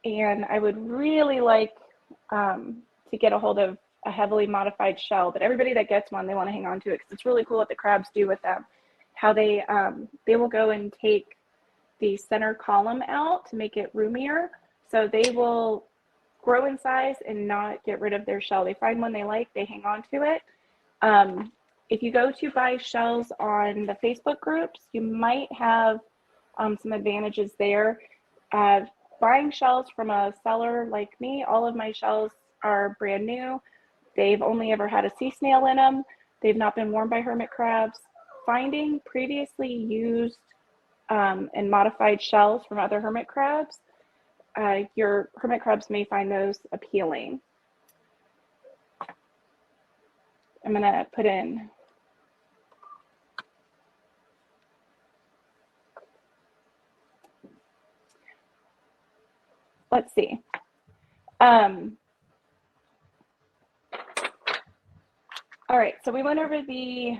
And I would really like to get a hold of a heavily modified shell, but everybody that gets one, they want to hang on to it because it's really cool what the crabs do with them. How they will go and take the center column out to make it roomier. So they will grow in size and not get rid of their shell. They find one they like, they hang on to it. If you go to buy shells on the Facebook groups, you might have some advantages there. Buying shells from a seller like me, all of my shells are brand new. They've only ever had a sea snail in them. They've not been worn by hermit crabs. Finding previously used and modified shells from other hermit crabs, your hermit crabs may find those appealing. I'm gonna put in let's see. All right, so we went over the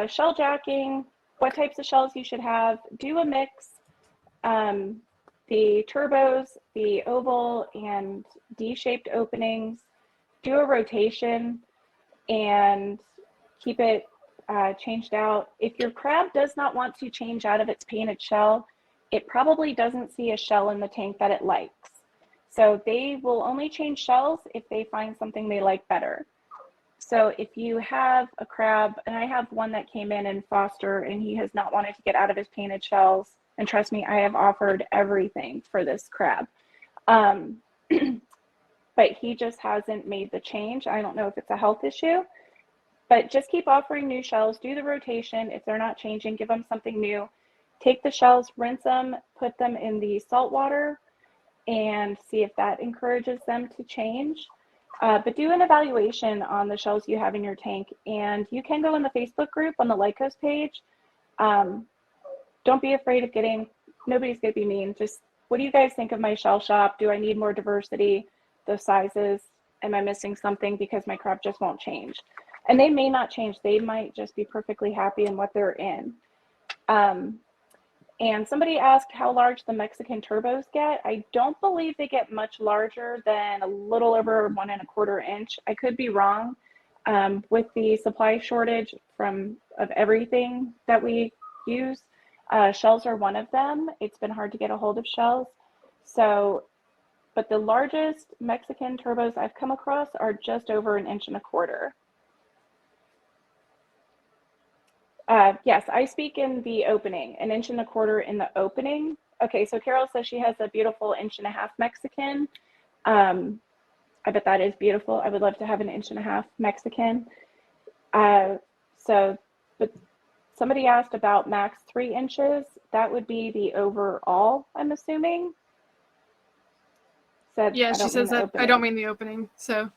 shell jacking, what types of shells you should have, do a mix, the turbos, the oval and D-shaped openings, do a rotation and keep it changed out. If your crab does not want to change out of its painted shell, it probably doesn't see a shell in the tank that it likes. So they will only change shells if they find something they like better. So if you have a crab, and I have one that came in foster and he has not wanted to get out of his painted shells, and trust me, I have offered everything for this crab. But he just hasn't made the change. I don't know if it's a health issue, but just keep offering new shells, do the rotation. If they're not changing, give them something new. Take the shells, rinse them, put them in the salt water and see if that encourages them to change. But do an evaluation on the shells you have in your tank, and you can go in the Facebook group on the Lycos page. Don't be afraid of nobody's gonna be mean. Just, what do you guys think of my shell shop? Do I need more diversity? The sizes? Am I missing something because my crab just won't change? And they may not change. They might just be perfectly happy in what they're in. And somebody asked how large the Mexican turbos get. I don't believe they get much larger than a little over 1 1/4 inch. I could be wrong. With the supply shortage of everything that we use, shells are one of them. It's been hard to get a hold of shells. So, but the largest Mexican turbos I've come across are just over 1 1/4 inch. Yes, I speak in the opening, 1 1/4 inch in the opening. Okay, so Carol says she has a beautiful 1.5 inch Mexican. I bet that is beautiful. I would love to have 1.5 inch Mexican. But somebody asked about max 3 inches. That would be the overall, I'm assuming. Yeah, she says that. I don't mean the opening, so.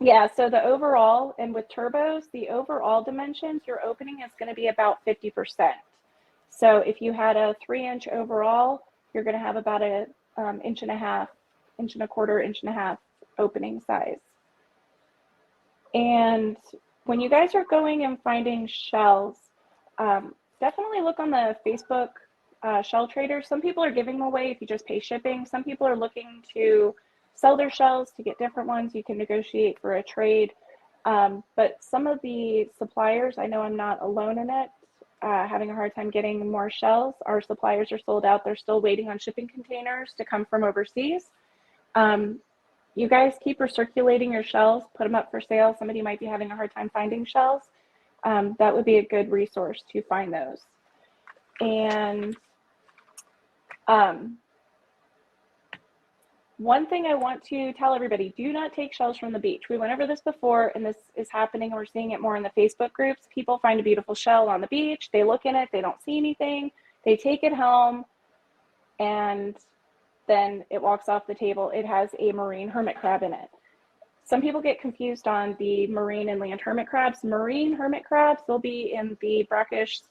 Yeah, so the overall, and with turbos, the overall dimensions, your opening is going to be about 50%. So if you had a 3 inch overall, you're going to have about a 1.5 inch, 1.25 inch opening size. And when you guys are going and finding shells, definitely look on the Facebook shell traders. Some people are giving them away if you just pay shipping. Some people are looking to sell their shells to get different ones. You can negotiate for a trade. But some of the suppliers, I know I'm not alone in it, having a hard time getting more shells. Our suppliers are sold out. They're still waiting on shipping containers to come from overseas. You guys keep recirculating your shells, put them up for sale. Somebody might be having a hard time finding shells. That would be a good resource to find those. And one thing I want to tell everybody, do not take shells from the beach. We went over this before, and this is happening. We're seeing it more in the Facebook groups. People find a beautiful shell on the beach. They look in it. They don't see anything. They take it home. and then it walks off the table. It has a marine hermit crab in it. Some people get confused on the marine and land hermit crabs. Marine hermit crabs will be in the brackish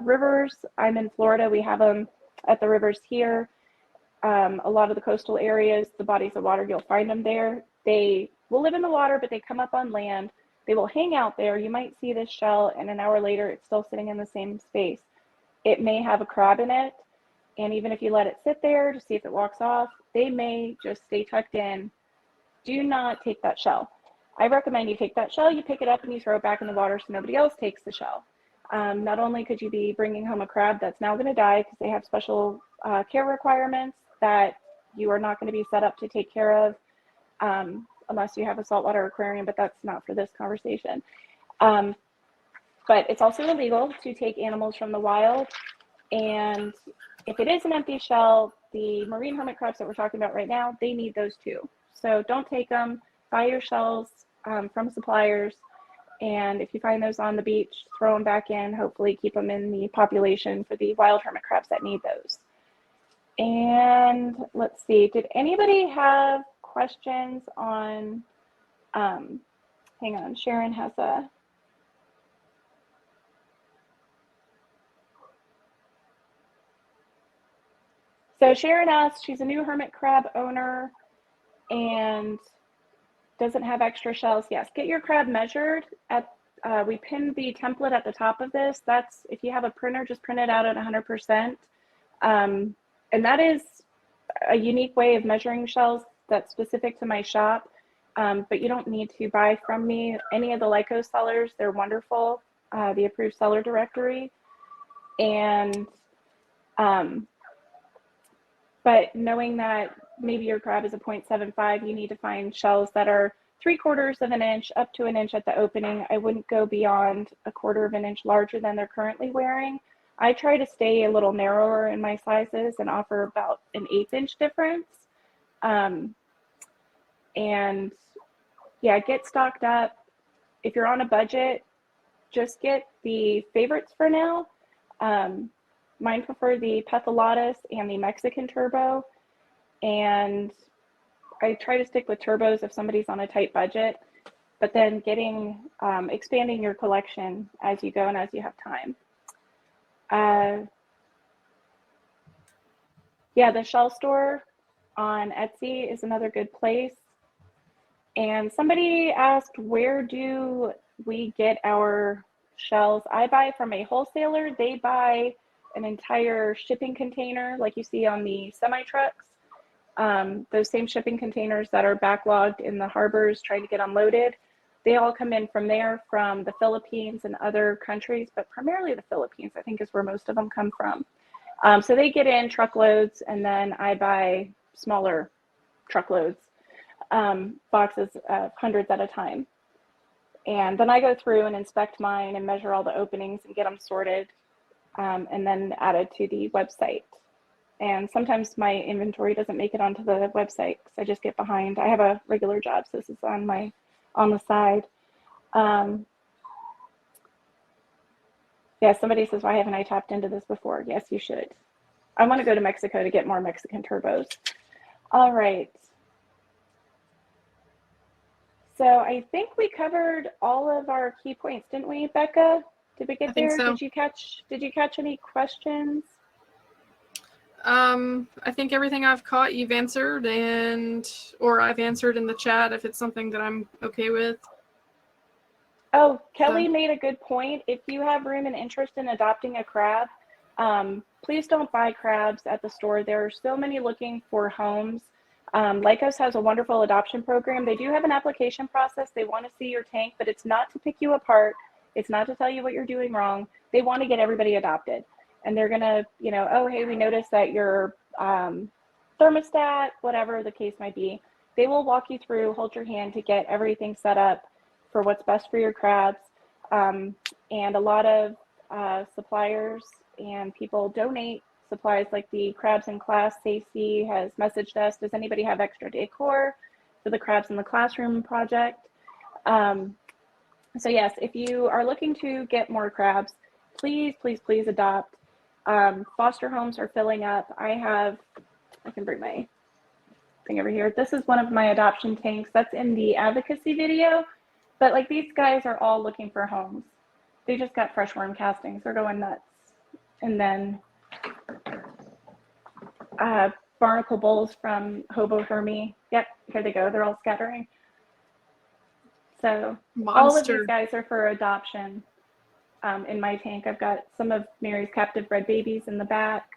rivers. I'm in Florida. We have them at the rivers here. A lot of the coastal areas, the bodies of water, you'll find them there. They will live in the water, but they come up on land. They will hang out there. You might see this shell, and an hour later, it's still sitting in the same space. It may have a crab in it, and even if you let it sit there to see if it walks off, they may just stay tucked in. Do not take that shell. I recommend you take that shell, you pick it up, and you throw it back in the water so nobody else takes the shell. Not only could you be bringing home a crab that's now going to die because they have special care requirements that you are not going to be set up to take care of unless you have a saltwater aquarium, but that's not for this conversation. But it's also illegal to take animals from the wild. And if it is an empty shell, the marine hermit crabs that we're talking about right now, they need those too. So don't take them, buy your shells from suppliers. And if you find those on the beach, throw them back in, hopefully keep them in the population for the wild hermit crabs that need those. And let's see, did anybody have questions on, hang on, Sharon has a, so Sharon asked, she's a new hermit crab owner and doesn't have extra shells. Yes, get your crab measured. At we pinned the template at the top of this. That's, if you have a printer, just print it out at 100%. And that is a unique way of measuring shells that's specific to my shop. But you don't need to buy from me. Any of the Lyco sellers, they're wonderful. The approved seller directory. And but knowing that maybe your crab is a 0.75, you need to find shells that are 3/4 of an inch up to an inch at the opening. I wouldn't go beyond 1/4 of an inch larger than they're currently wearing. I try to stay a little narrower in my sizes and offer about an 1/8 inch difference. And yeah, get stocked up. If you're on a budget, just get the favorites for now. Mine prefer the Pethalatus and the Mexican Turbo. And I try to stick with turbos if somebody's on a tight budget, but then getting, expanding your collection as you go and as you have time. Yeah, the shell store on Etsy is another good place. And somebody asked, where do we get our shells? I buy from a wholesaler. They buy an entire shipping container like you see on the semi-trucks. Those same shipping containers that are backlogged in the harbors trying to get unloaded, they all come in from there, from the Philippines and other countries, but primarily the Philippines, I think, is where most of them come from. So they get in truckloads, and then I buy smaller truckloads, boxes of hundreds at a time. And then I go through and inspect mine and measure all the openings and get them sorted, and then added to the website. And sometimes my inventory doesn't make it onto the website because I just get behind. I have a regular job, so this is on the side. Yeah, somebody says, why haven't I tapped into this before? Yes, you should. I want to go to Mexico to get more Mexican turbos. All right. So I think we covered all of our key points, didn't we, Becca? Did we get there? So. Did you catch any questions? I think everything I've caught you've answered, or I've answered in the chat if it's something that I'm okay with. Oh, Kelly made a good point. If you have room and interest in adopting a crab, please don't buy crabs at the store. There are so many looking for homes. Lycos has a wonderful adoption program. They do have an application process. They want to see your tank, but it's not to pick you apart. It's not to tell you what you're doing wrong. They want to get everybody adopted. And they're going to, you know, oh, hey, we noticed that your thermostat, whatever the case might be, they will walk you through, hold your hand to get everything set up for what's best for your crabs. And a lot of suppliers and people donate supplies like the Crabs in Class. Stacey has messaged us, does anybody have extra decor for the Crabs in the Classroom project? So yes, if you are looking to get more crabs, please, please, please adopt. Foster homes are filling up. I can bring my thing over here. This is one of my adoption tanks. That's in the advocacy video. But like these guys are all looking for homes. They just got fresh worm castings. They're going nuts. And then barnacle bulls from Hobo Hermie. Yep, here they go. They're all scattering. So all of these guys are for adoption. In my tank, I've got some of Mary's captive bred babies in the back.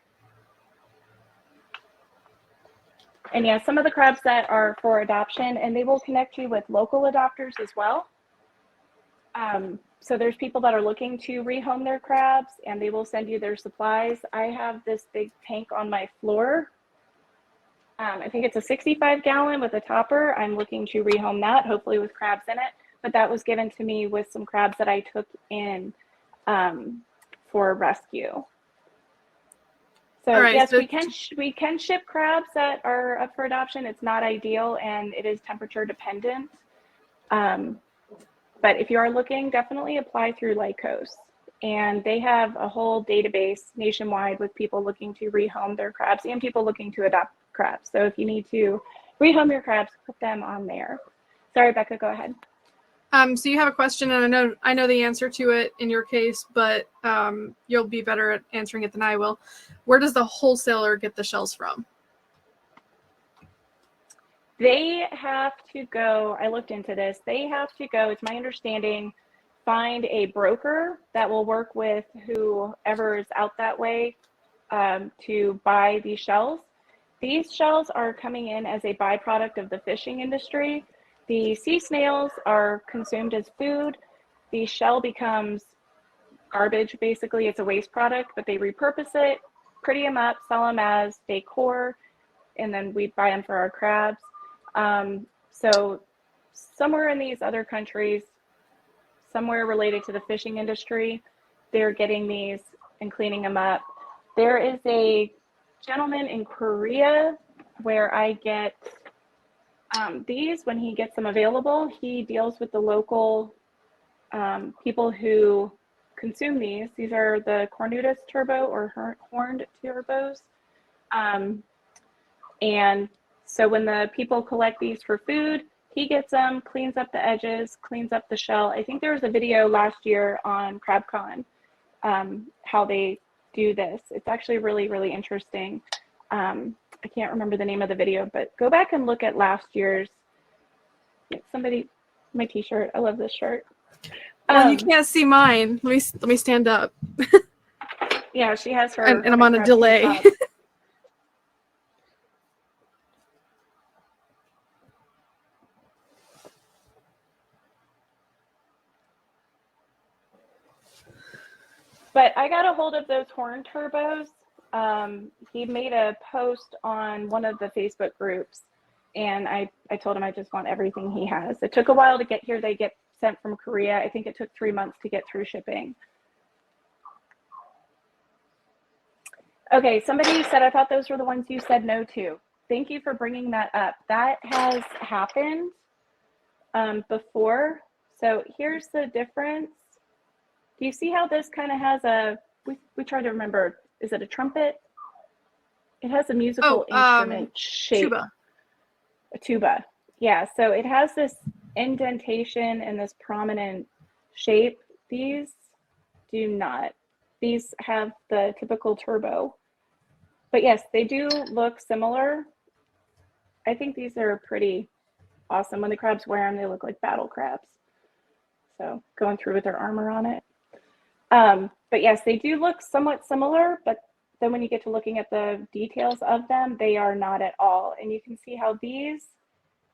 And yeah, some of the crabs that are for adoption, and they will connect you with local adopters as well. So there's people that are looking to rehome their crabs, and they will send you their supplies. I have this big tank on my floor. I think it's a 65-gallon with a topper. I'm looking to rehome that, hopefully with crabs in it. But that was given to me with some crabs that I took in for rescue. So right, yes, we can ship crabs that are up for adoption. It's not ideal, and it is temperature dependent. But if you are looking, definitely apply through Lycos. And they have a whole database nationwide with people looking to rehome their crabs and people looking to adopt crabs. So if you need to rehome your crabs, put them on there. Sorry, Becca, go ahead. So you have a question, and I know the answer to it in your case, but you'll be better at answering it than I will. Where does the wholesaler get the shells from? They have to go, I looked into this, they have to go, it's my understanding, find a broker that will work with whoever is out that way to buy these shells. These shells are coming in as a byproduct of the fishing industry. The sea snails are consumed as food. The shell becomes garbage, basically. It's a waste product, but they repurpose it, pretty them up, sell them as decor, and then we buy them for our crabs. So somewhere in these other countries, somewhere related to the fishing industry, they're getting these and cleaning them up. There is a gentleman in Korea where I get these when he gets them available. He deals with the local people who consume these. These are the cornutus turbo or horned turbos. And so when the people collect these for food, he gets them, cleans up the edges, cleans up the shell. I think there was a video last year on CrabCon, how they do this. It's actually really, really interesting. I can't remember the name of the video, but go back and look at last year's. Somebody, my t-shirt. I love this shirt. Well, you can't see mine. Let me stand up. Yeah, she has her. And I'm on a delay. But I got a hold of those horn turbos. He made a post on one of the Facebook groups, and I told him I just want everything he has. It took a while to get here. They get sent from Korea. I think it took 3 months to get through shipping. Okay, somebody said, I thought those were the ones you said no to. Thank you for bringing that up. That has happened before. So here's the difference. Do you see how this kind of has a, we tried to remember, is it a trumpet? It has a musical instrument shape. Tuba. A tuba. Yeah, so it has this indentation and this prominent shape. These do not. These have the typical turbo. But yes, they do look similar. I think these are pretty awesome. When the crabs wear them, they look like battle crabs. So going through with their armor on it. But yes, they do look somewhat similar, but then when you get to looking at the details of them, they are not at all. And you can see how these,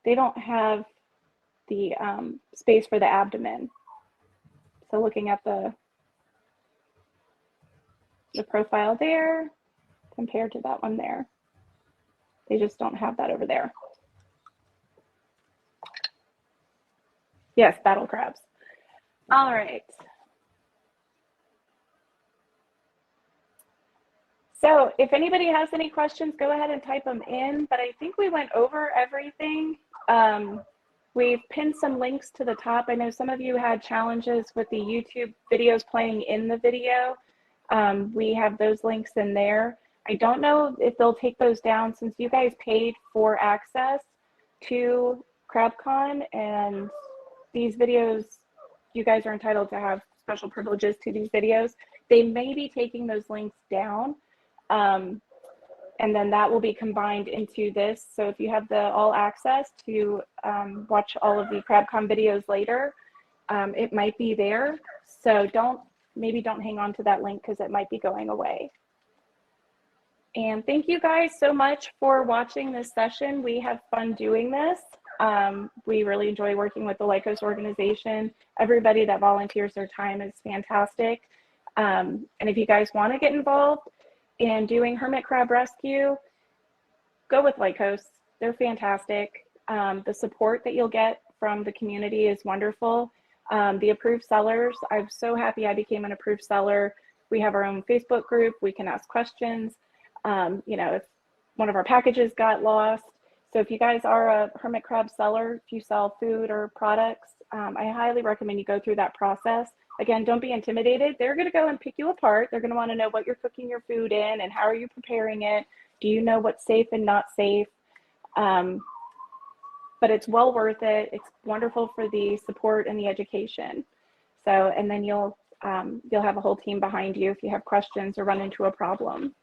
they don't have the space for the abdomen. So looking at the profile there compared to that one there, they just don't have that over there. Yes, battle crabs. All right. So if anybody has any questions, go ahead and type them in, but I think we went over everything. We've pinned some links to the top. I know some of you had challenges with the YouTube videos playing in the video. We have those links in there. I don't know if they'll take those down since you guys paid for access to CrabCon, and these videos, you guys are entitled to have special privileges to these videos. They may be taking those links down, and then that will be combined into this. So if you have the all access to watch all of the CrabCon videos later, it might be there. So maybe don't hang on to that link because it might be going away. And thank you guys so much for watching this session. We have fun doing this. We really enjoy working with the Lycos organization. Everybody that volunteers their time is fantastic. And if you guys want to get involved in doing hermit crab rescue, go with Lycos. They're fantastic. The support that you'll get from the community is wonderful. The approved sellers, I'm so happy I became an approved seller. We have our own Facebook group. We can ask questions. If one of our packages got lost. So if you guys are a hermit crab seller, if you sell food or products, I highly recommend you go through that process. Again, don't be intimidated. They're going to go and pick you apart. They're going to want to know what you're cooking your food in and how are you preparing it. Do you know what's safe and not safe? But it's well worth it. It's wonderful for the support and the education. So, and then you'll have a whole team behind you if you have questions or run into a problem.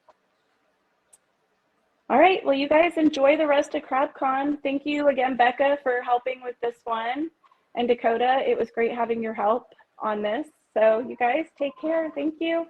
All right, well, you guys enjoy the rest of CrabCon. Thank you again, Becca, for helping with this one. And Dakota, it was great having your help on this. So you guys take care. Thank you.